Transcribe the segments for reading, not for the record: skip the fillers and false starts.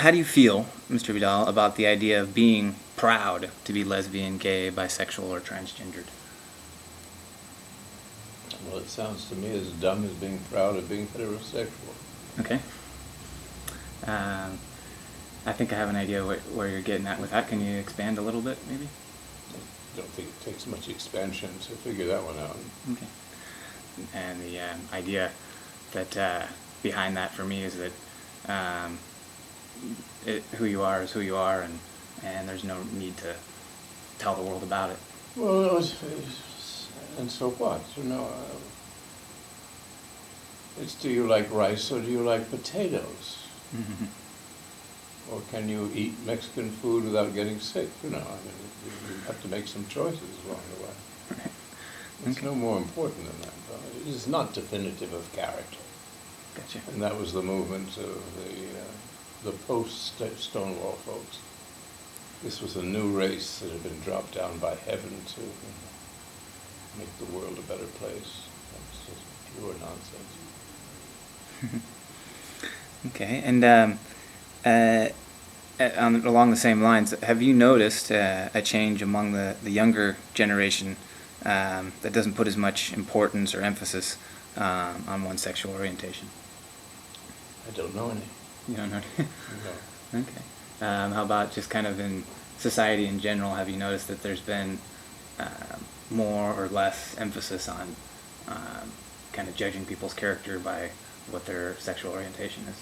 How do you feel, Mr. Vidal, about the idea of being proud to be lesbian, gay, bisexual, or transgendered? Well, it sounds to me as dumb as being proud of being heterosexual. Okay. I think I have an idea where you're getting at with that. Can you expand a little bit, maybe? I don't think it takes much expansion to figure that one out. Okay. And the idea that behind that for me is that who you are is who you are, and there's no need to tell the world about it. Well, and so what? It's do you like rice or do you like potatoes? Mm-hmm. Or can you eat Mexican food without getting sick? You have to make some choices along the way. Right. It's Okay. no more important than that. It is not definitive of character. Gotcha. And that was the movement of the post-Stonewall folks. This was a new race that had been dropped down by heaven to make the world a better place. That's just pure nonsense. Okay, and along the same lines, have you noticed a change among the younger generation that doesn't put as much importance or emphasis on one's sexual orientation? I don't know any. You don't know? No. Okay. How about just kind of in society in general, have you noticed that there's been more or less emphasis on kind of judging people's character by what their sexual orientation is?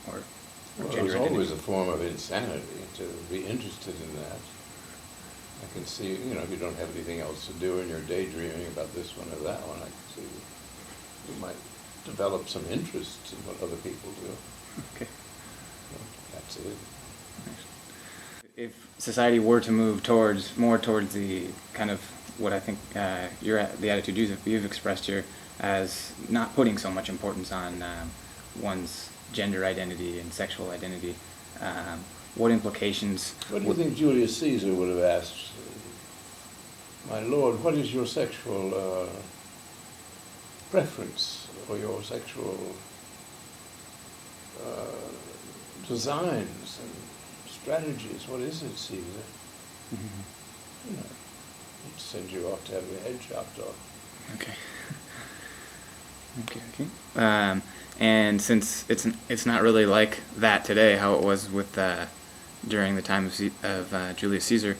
Or Well, gender it's identity? always a form of insanity to be interested in that. I can see, if you don't have anything else to do and you're daydreaming about this one or that one, I can see you might develop some interest in what other people do. Okay. That's it. If society were to move more towards the kind of what I think the attitude you've expressed here as not putting so much importance on one's gender identity and sexual identity, what implications? What do you think Julius Caesar would have asked? My lord, what is your sexual preference or your sexual designs and strategies? What is it, Caesar? Mm-hmm. He'd send you off to have your head chopped off. Okay. Okay. And since it's not really like that today, how it was with during the time of Julius Caesar.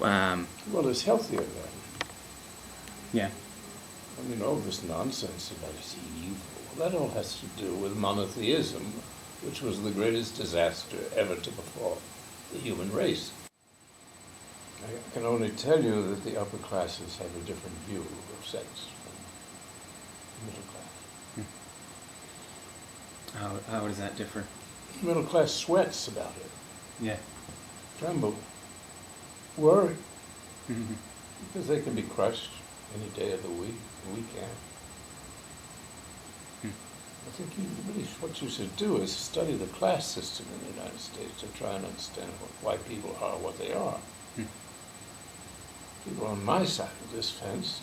Well, it's healthier then. Yeah. All this nonsense about it's evil, that all has to do with monotheism, which was the greatest disaster ever to befall the human race. I can only tell you that the upper classes have a different view of sex from the middle class. How does that differ? The middle class sweats about it, Yeah. tremble, worry, Mm-hmm. because they can be crushed any day of the week, and we can't. I think what you should do is study the class system in the United States to try and understand why people are what they are. People on my side of this fence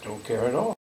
don't care at all.